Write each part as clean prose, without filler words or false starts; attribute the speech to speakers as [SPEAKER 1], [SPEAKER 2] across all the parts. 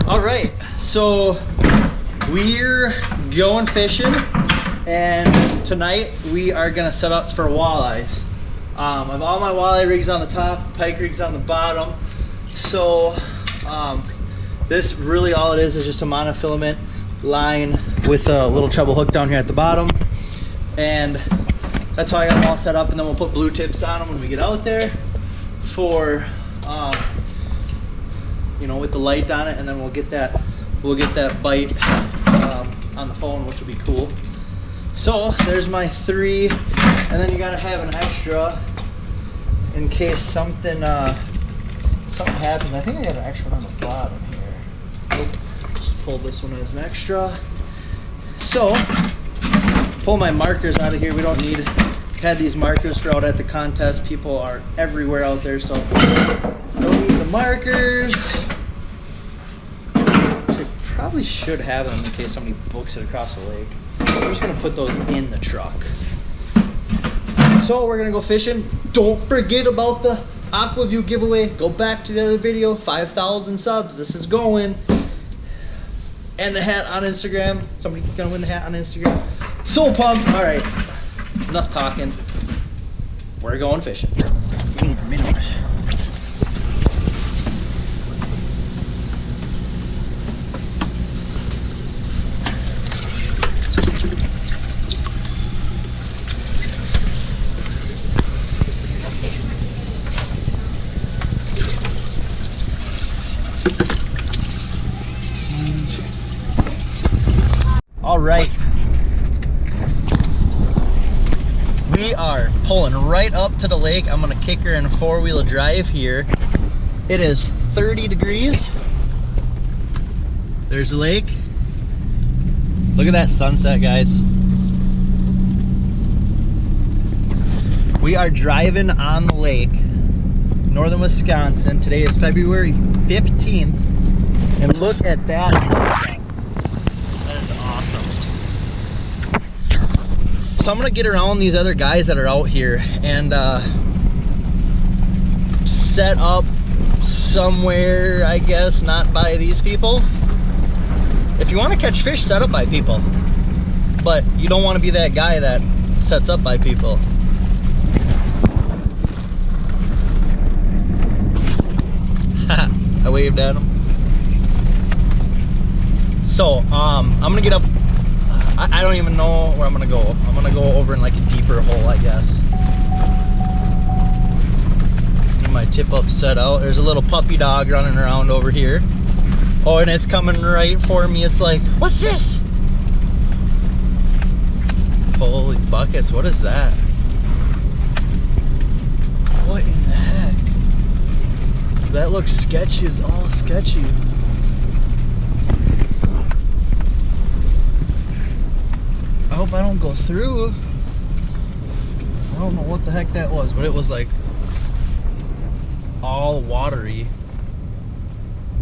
[SPEAKER 1] All right, so we're going fishing, and tonight we are gonna set up for walleyes. I have all my walleye rigs on the top, pike rigs on the bottom. So this really all it is just a monofilament line with a little treble hook down here at the bottom, and that's how I got them all set up. And then we'll put blue tips on them when we get out there for you know, with the light on it, and then we'll get that bite on the phone, which will be cool. So there's my 3, and then you gotta have an extra in case something happens. I think I got an extra one on the bottom here. Nope. Just pull this one as an extra. So pull my markers out of here. We don't need, had these markers for out at the contest. People are everywhere out there, so don't need the markers. Probably should have them in case somebody books it across the lake. I'm just gonna put those in the truck. So we're gonna go fishing. Don't forget about the aqua-vu giveaway. Go back to the other video. 5,000 subs. This is going. And the hat on Instagram. Somebody's gonna win the hat on Instagram. So pumped. All right. Enough talking. We're going fishing. We need minnows. All right, we are pulling right up to the lake. I'm gonna kick her in 4-wheel drive here. It is 30 degrees. There's the lake. Look at that sunset, guys. We are driving on the lake, northern Wisconsin. Today is February 15th, and look at that. So I'm gonna get around these other guys that are out here and set up somewhere, I guess, not by these people. If you want to catch fish, set up by people, but you don't want to be that guy that sets up by people. I waved at him. So I'm gonna get up. I don't even know where I'm gonna go. I'm gonna go over in like a deeper hole, I guess. Get my tip up set out. There's a little puppy dog running around over here. Oh, and it's coming right for me. It's like, what's this? Holy buckets, what is that? What in the heck? That looks sketchy as all sketchy. I hope I don't go through. I don't know what the heck that was, but it was like all watery.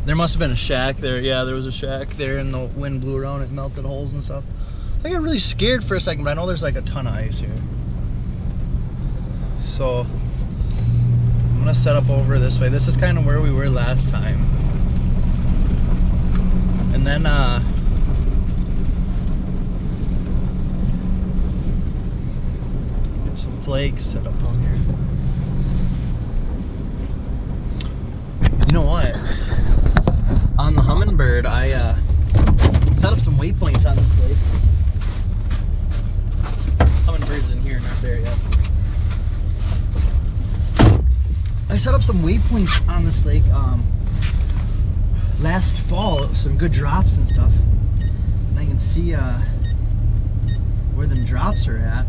[SPEAKER 1] There must have been a shack there. Yeah, there was a shack there, and the wind blew around it, melted holes and stuff. I got really scared for a second, but I know there's like a ton of ice here. So I'm gonna set up over this way. This is kind of where we were last time. And then some flakes set up on here. You know what? On the Humminbird, I set up some waypoints on this lake. Hummingbird's in here, not there yet. I set up some waypoints on this lake last fall. Some good drops and stuff. And I can see where them drops are at.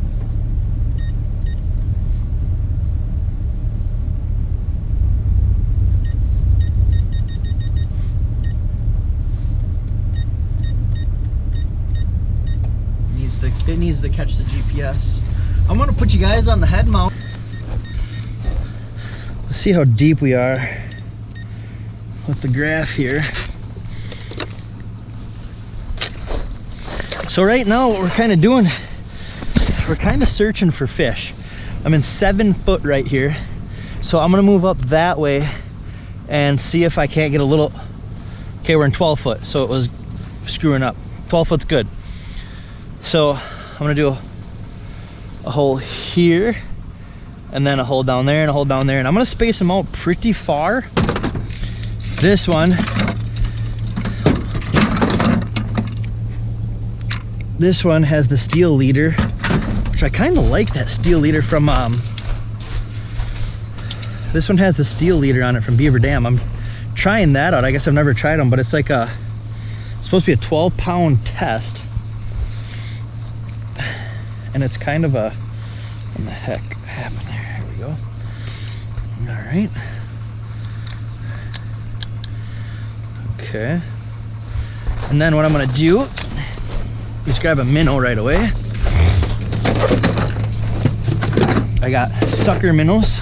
[SPEAKER 1] It needs to catch the GPS. I'm gonna put you guys on the head mount. Let's see how deep we are with the graph here. So right now what we're kind of doing, we're kind of searching for fish. I'm in 7 foot right here. So I'm gonna move up that way and see if I can't get a little Okay, we're in 12 foot, so it was screwing up. 12 foot's good. So I'm gonna do a hole here, and then a hole down there, and a hole down there, and I'm gonna space them out pretty far. This one, has the steel leader, which I kind of like that steel leader from, this one has the steel leader on it from Beaver Dam. I'm trying that out. I guess I've never tried them, but it's like it's supposed to be a 12-pound test. And it's kind of a, what the heck happened there? Here we go. All right. Okay. And then what I'm gonna do is grab a minnow right away. I got sucker minnows.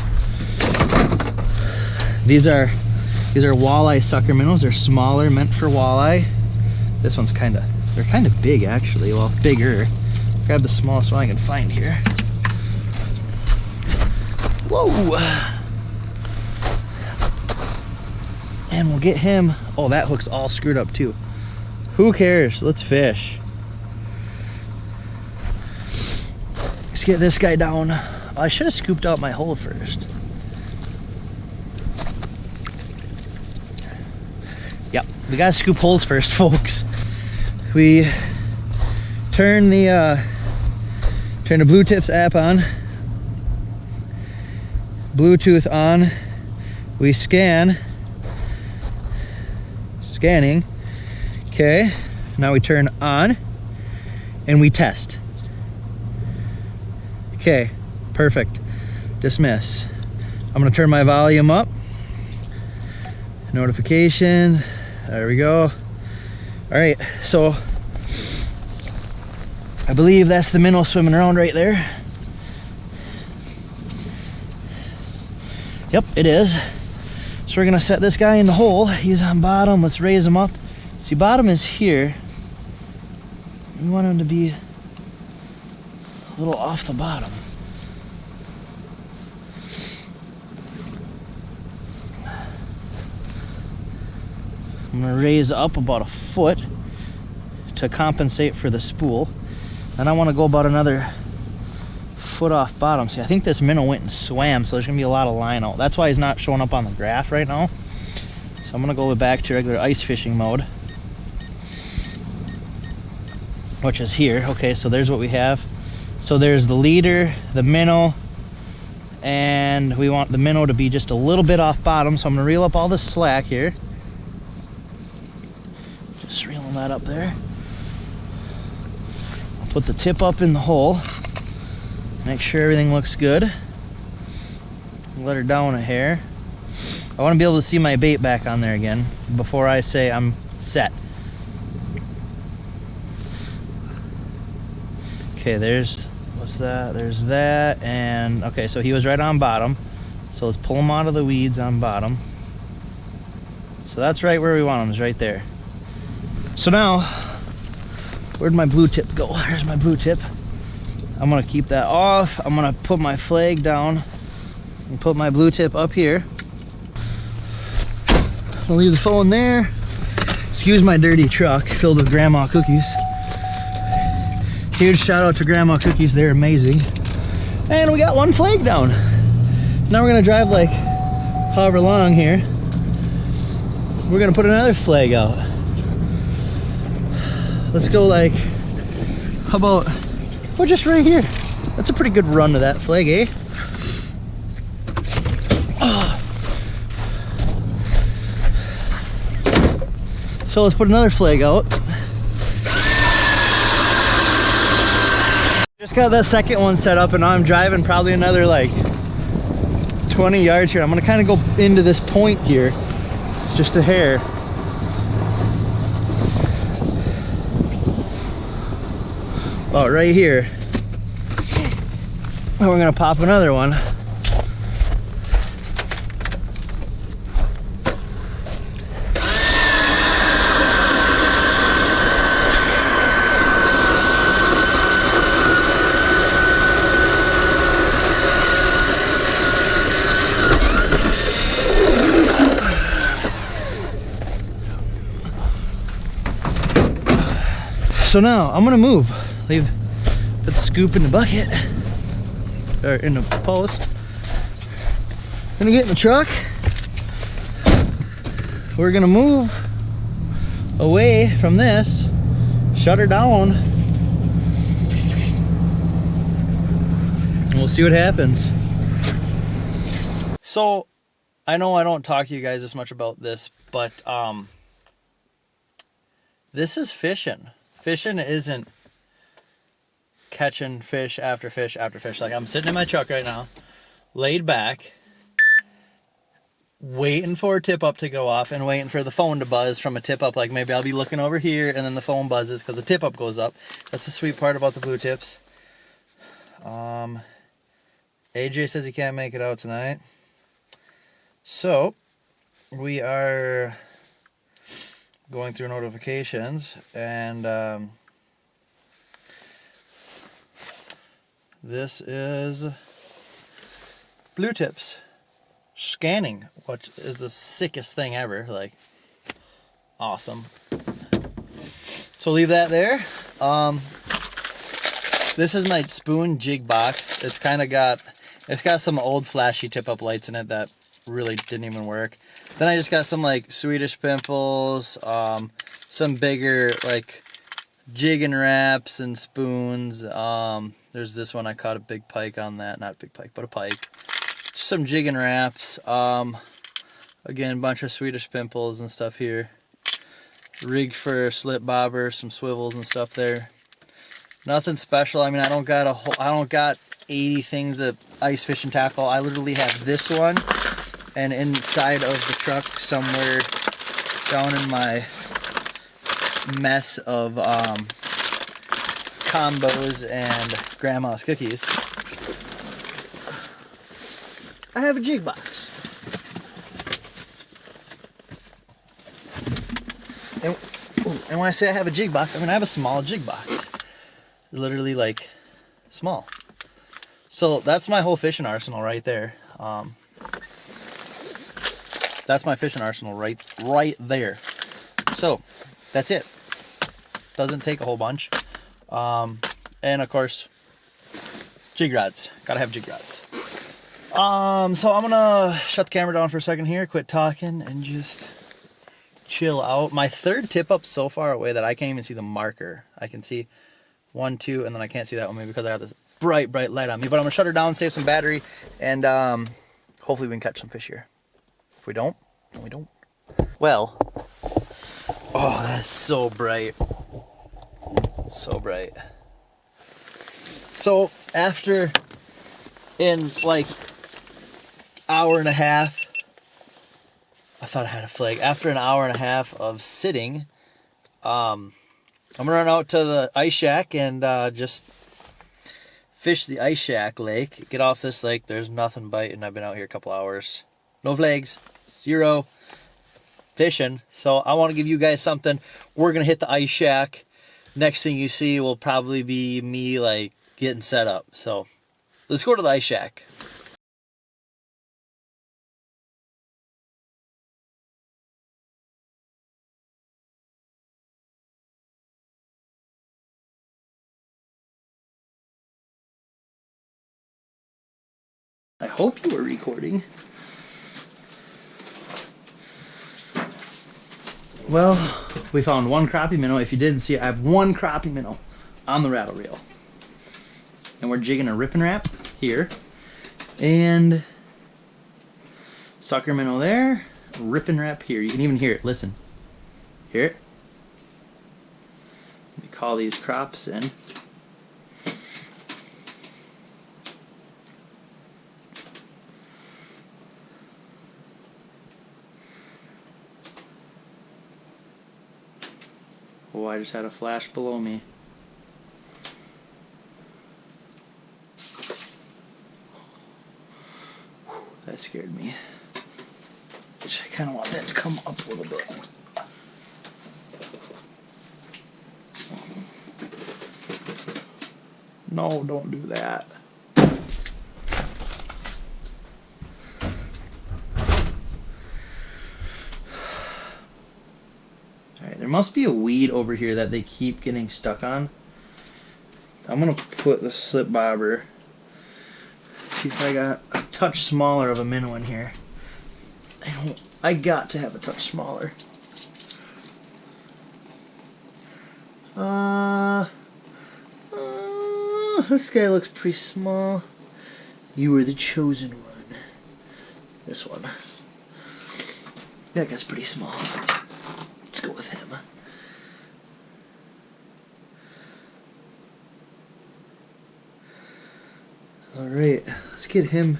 [SPEAKER 1] These are walleye sucker minnows. They're smaller, meant for walleye. This one's they're kind of big actually. Well, bigger. Grab the smallest one I can find here. Whoa! And we'll get him. Oh, that hook's all screwed up too. Who cares? Let's fish. Let's get this guy down. I should have scooped out my hole first. Yep, we gotta scoop holes first, folks. We turn the Blue Tips app on, Bluetooth on. We scanning. Okay, now we turn on and we test. Okay, perfect. Dismiss. I'm gonna turn my volume up. Notification. There we go. All right, so I believe that's the minnow swimming around right there. Yep, it is. So we're gonna set this guy in the hole. He's on bottom. Let's raise him up. See, bottom is here. We want him to be a little off the bottom. I'm gonna raise up about a foot to compensate for the spool. And I want to go about another foot off bottom. See, I think this minnow went and swam, so there's gonna be a lot of line out. That's why he's not showing up on the graph right now. So I'm gonna go back to regular ice fishing mode, which is here. Okay, so there's what we have. So there's the leader, the minnow, and we want the minnow to be just a little bit off bottom. So I'm gonna reel up all this slack here. Just reeling that up there. I'll put the tip up in the hole. Make sure everything looks good. Let her down a hair. I want to be able to see my bait back on there again before I say I'm set. Okay, there's, what's that? There's that, and okay, so he was right on bottom. So let's pull him out of the weeds on bottom. So that's right where we want him, is right there. So now, where'd my blue tip go? There's my blue tip. I'm gonna keep that off. I'm gonna put my flag down and put my blue tip up here. I'll leave the phone there. Excuse my dirty truck filled with grandma cookies. Huge shout out to Grandma Cookies, they're amazing. And we got one flag down. Now we're gonna drive like however long here. We're gonna put another flag out. Let's go like, how about, well, just right here. That's a pretty good run to that flag, eh? Oh. So let's put another flag out. Just got that second one set up and now I'm driving probably another like 20 yards here. I'm gonna kind of go into this point here, just a hair. About right here. And we're gonna pop another one. So now I'm gonna move. Put the scoop in the bucket, or in the post. Gonna get in the truck. We're gonna move away from this, shut her down, and we'll see what happens. So I know I don't talk to you guys this much about this, but this is fishing. Fishing isn't catching fish after fish after fish. Like, I'm sitting in my truck right now, laid back, waiting for a tip up to go off and waiting for the phone to buzz from a tip up. Like, maybe I'll be looking over here and then the phone buzzes because the tip up goes up. That's the sweet part about the blue tips. AJ says he can't make it out tonight. So we are going through notifications, and this is blue tips scanning, which is the sickest thing ever. Like, awesome. So leave that there. This is my spoon jig box. It's got some old flashy tip up lights in it that really didn't even work. Then I just got some like Swedish pimples, some bigger like jigging wraps and spoons. There's this one, I caught a big pike on that, not a big pike, but a pike. Just some jigging wraps. Again, a bunch of Swedish pimples and stuff here. Rig for slip bobber, some swivels and stuff there. Nothing special. I mean, I don't got 80 things of ice fishing tackle. I literally have this one, and inside of the truck somewhere down in my mess of combos and grandma's cookies, I have a jig box. And when I say I have a jig box, I mean I have a small jig box. Literally, like, small. So that's my whole fishing arsenal right there. That's my fishing arsenal right there. So that's it. Doesn't take a whole bunch. And of course, jig rods. Gotta have jig rods. So I'm gonna shut the camera down for a second here, quit talking, and just chill out. My third tip up so far away that I can't even see the marker. I can see 1, 2, and then I can't see that one maybe because I have this bright light on me. But I'm gonna shut her down, save some battery, and hopefully we can catch some fish here. If we don't, then we don't. Well, oh, that's so bright. So bright. So after, in like hour and a half, I thought I had a flag. After an hour and a half of sitting, I'm gonna run out to the ice shack and just fish the ice shack lake. Get off this lake. There's nothing biting. I've been out here a couple hours. No flags. 0 fishing. So I want to give you guys something. We're gonna hit the ice shack. Next thing you see will probably be me like getting set up. So let's go to the ice shack. I hope you were recording. Well, we found one crappie minnow. If you didn't see it, I have one crappie minnow on the rattle reel. And we're jigging a rip and wrap here. And sucker minnow there, rip and wrap here. You can even hear it, listen. Hear it? Let me call these crops in. Oh, I just had a flash below me. That scared me. Which I kind of want that to come up a little bit. No, don't do that. Alright, Alright, there must be a weed over here that they keep getting stuck on. I'm gonna put the slip bobber. See if I got a touch smaller of a minnow in here. I got to have a touch smaller. This guy looks pretty small. You were the chosen one. This one. That guy's pretty small. Let's go with him. Alright, let's get him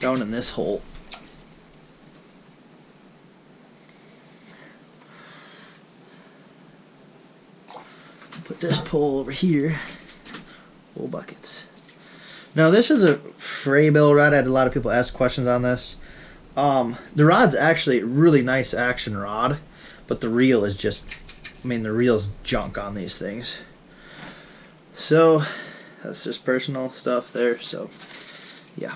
[SPEAKER 1] down in this hole. Put this pole over here. Full buckets. Now this is a fray bill rod. I had a lot of people ask questions on this. The rod's actually a really nice action rod, but the reel is just, I mean, the reel's junk on these things. So that's just personal stuff there, so yeah.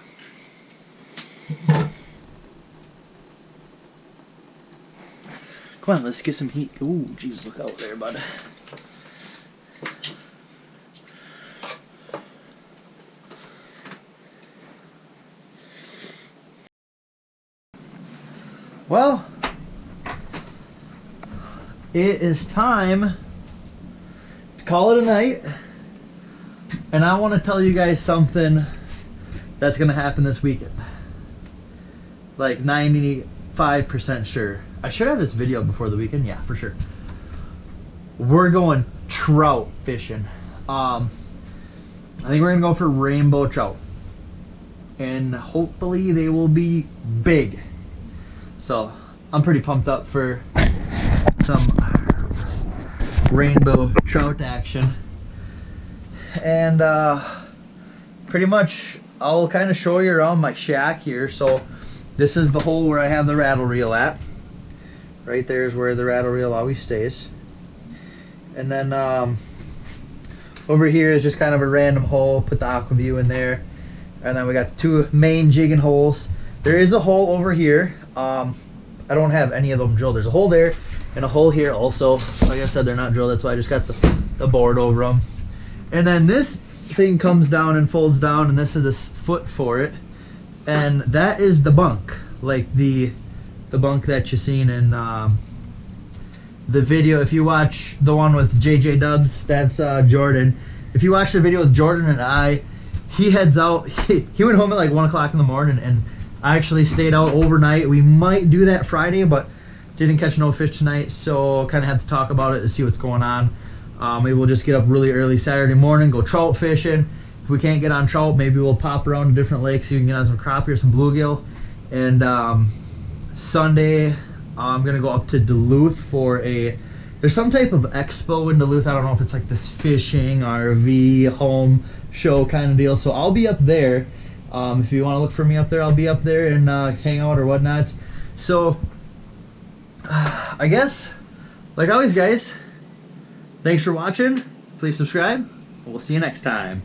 [SPEAKER 1] Come on, let's get some heat. Ooh, jeez, look out there, bud. Well, it is time to call it a night, and I want to tell you guys something that's going to happen this weekend. Like 95% sure. I should have this video before the weekend, yeah, for sure. We're going trout fishing. I think we're going to go for rainbow trout, and hopefully they will be big. So I'm pretty pumped up for some rainbow trout action. And pretty much I'll kind of show you around my shack here. So this is the hole where I have the rattle reel at. Right there is where the rattle reel always stays. And then over here is just kind of a random hole. Put the aqua-vu in there. And then we got the two main jigging holes. There is a hole over here. I don't have any of them drilled. There's a hole there and a hole here also. Like I said, they're not drilled. That's why I just got the board over them. And then this thing comes down and folds down, and this is a foot for it. And that is the bunk, like the bunk that you've seen in the video. If you watch the one with JJ Dubs, that's Jordan. If you watch the video with Jordan and I, he heads out. He went home at like 1 o'clock in the morning, and I actually stayed out overnight. We might do that Friday, but didn't catch no fish tonight, so kind of had to talk about it to see what's going on. Maybe we'll just get up really early Saturday morning, go trout fishing. If we can't get on trout, maybe we'll pop around to different lakes, see if we can get on some crappie or some bluegill. And Sunday, I'm gonna go up to Duluth for there's some type of expo in Duluth. I don't know if it's like this fishing, RV, home show kind of deal. So I'll be up there. If you want to look for me up there, I'll be up there and hang out or whatnot. So, I guess, like always, guys, thanks for watching. Please subscribe. We'll see you next time.